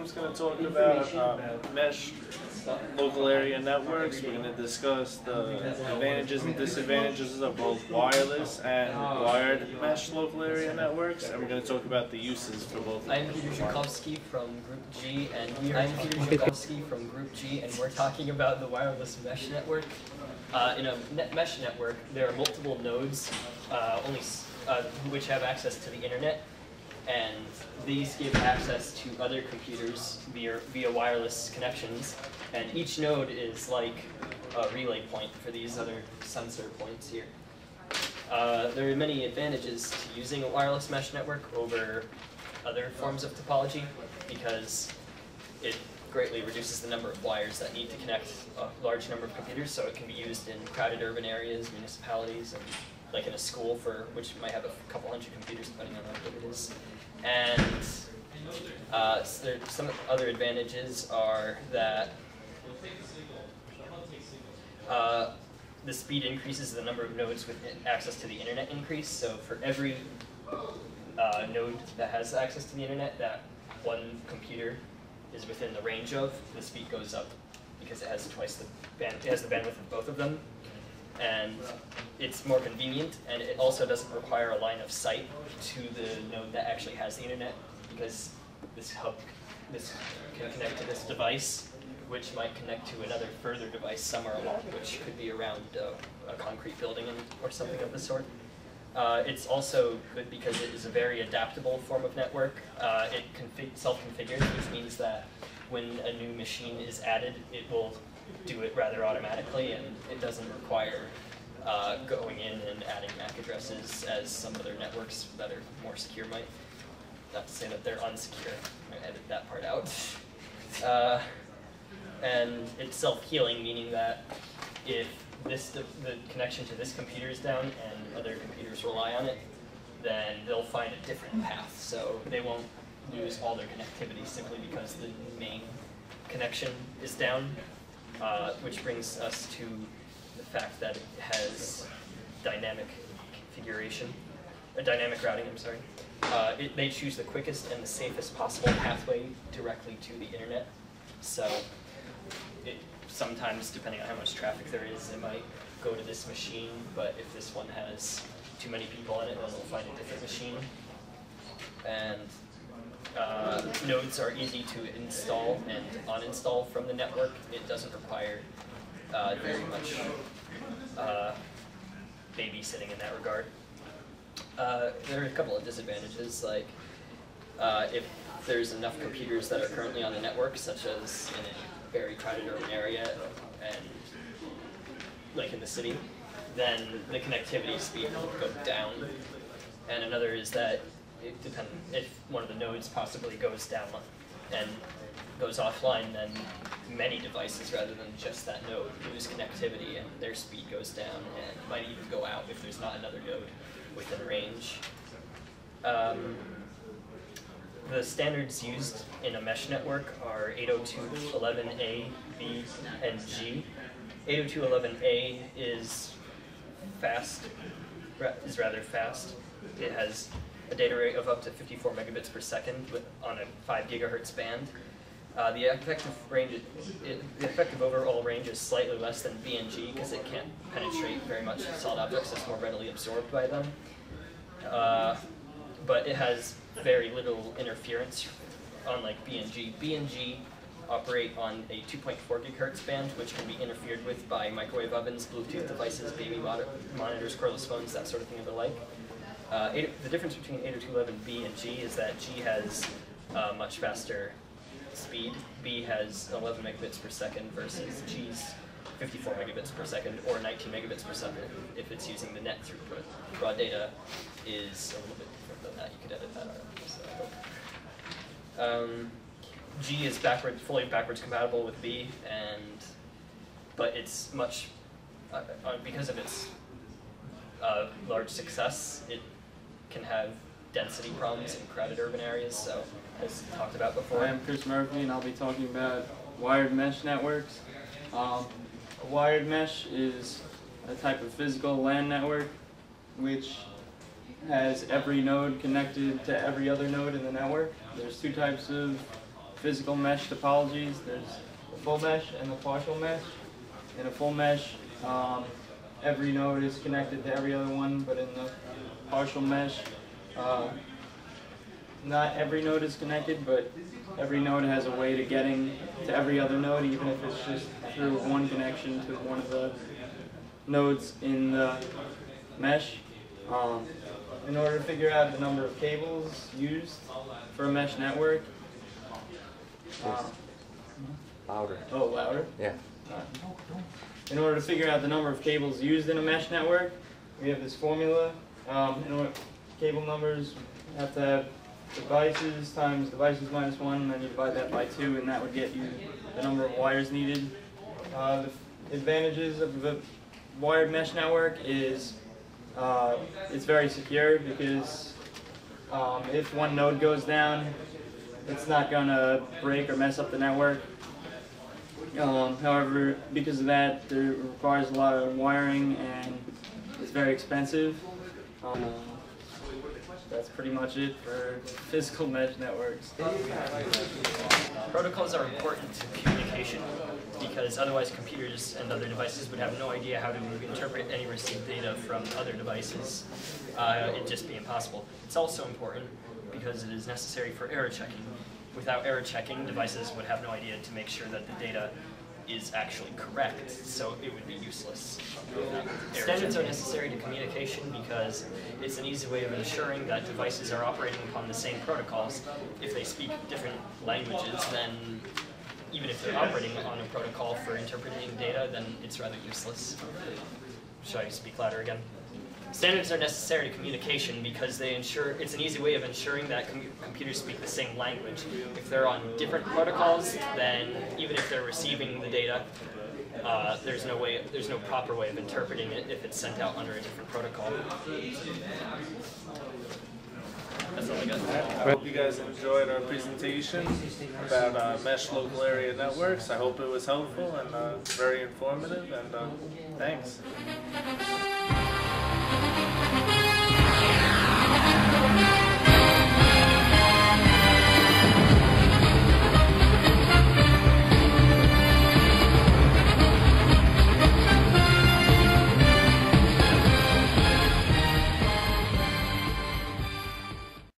just going to talk about mesh local area networks. We're going to discuss the advantages and disadvantages of both wireless and wired mesh local area networks, and we're going to talk about the uses for both. I'm Peter Zhukovsky from Group G, and we're talking about the wireless mesh network. In a mesh network, there are multiple nodes, which have access to the internet, and these give access to other computers via wireless connections. And each node is like a relay point for these other sensor points here. There are many advantages to using a wireless mesh network over other forms of topology because it greatly reduces the number of wires that need to connect a large number of computers, so it can be used in crowded urban areas, municipalities, and like in a school which might have a couple hundred computers depending on how big it is. And some other advantages are that the speed increases, the number of nodes with access to the internet increase. So for every node that has access to the internet that one computer is within the range of, the speed goes up because it has twice the bandwidth of both of them. And it's more convenient, and it also doesn't require a line of sight to the node that actually has the internet, because this can connect to this device, which might connect to another further device somewhere along, which could be around a concrete building or something of the sort. It's also good because it is a very adaptable form of network. It self-configures, which means that when a new machine is added, it will do it rather automatically, and it doesn't require going in and adding MAC addresses as some other networks that are more secure might. Not to say that they're unsecure. I'm going to edit that part out. And it's self-healing, meaning that if the connection to this computer is down and other computers rely on it, then they'll find a different path. So they won't lose all their connectivity simply because the main connection is down. Which brings us to the fact that it has dynamic configuration, dynamic routing, I'm sorry. They choose the quickest and the safest possible pathway directly to the internet. So sometimes, depending on how much traffic there is, it might go to this machine, but if this one has too many people in it, then they'll find a different machine. And nodes are easy to install and uninstall from the network. It doesn't require very much babysitting in that regard. There are a couple of disadvantages, like if there's enough computers that are currently on the network, such as in a very crowded urban area and like in the city, then the connectivity speed will go down. And another is that if one of the nodes possibly goes down and goes offline, then many devices rather than just that node lose connectivity and their speed goes down and might even go out if there's not another node within range. The standards used in a mesh network are 802.11a, b, and g. 802.11a is rather fast. It has a data rate of up to 54 megabits per second on a 5 gigahertz band. The effective overall range is slightly less than B and G because it can't penetrate very much solid objects, it's more readily absorbed by them. But it has very little interference, unlike B and G. B and G operate on a 2.4 gigahertz band, which can be interfered with by microwave ovens, Bluetooth devices, baby monitors, cordless phones, that sort of thing of the like. The difference between 802.11b and G is that G has much faster speed. B has 11 megabits per second versus G's 54 megabits per second or 19 megabits per second if it's using the net throughput. Raw data is a little bit different than that. You could edit that out. G is fully backwards compatible with B, but it's much because of its large success, it can have density problems in crowded urban areas, so as talked about before. I'm Chris Murphy, and I'll be talking about wired mesh networks. A wired mesh is a type of physical LAN network which has every node connected to every other node in the network. There's two types of physical mesh topologies. There's the full mesh and the partial mesh. In a full mesh, every node is connected to every other one, but in the partial mesh, not every node is connected, but every node has a way to getting to every other node, even if it's just through one connection to one of the nodes in the mesh. In order to figure out the number of cables used for a mesh network. Louder. Oh, louder? Yeah. In order to figure out the number of cables used in a mesh network, we have this formula. In order, cable numbers have to have devices times devices minus 1, and then you divide that by 2, and that would get you the number of wires needed. The advantages of the wired mesh network is it's very secure because if one node goes down, it's not going to break or mess up the network. However, because of that, it requires a lot of wiring and it's very expensive. That's pretty much it for physical mesh networks. Protocols are important to communication because otherwise computers and other devices would have no idea how to interpret any received data from other devices. It'd just be impossible. It's also important because it is necessary for error checking. Without error checking, devices would have no idea to make sure that the data is actually correct, so it would be useless. Standards are necessary to communication because it's an easy way of ensuring that devices are operating upon the same protocols. If they speak different languages, then even if they're operating on a protocol for interpreting data, then it's rather useless. Should I speak louder again? Standards are necessary to communication because they ensure it's an easy way of ensuring that computers speak the same language. If they're on different protocols, then even if they're receiving the data, there's no proper way of interpreting it if it's sent out under a different protocol. That's all I got. I hope you guys enjoyed our presentation about mesh local area networks. I hope it was helpful and very informative, and thanks.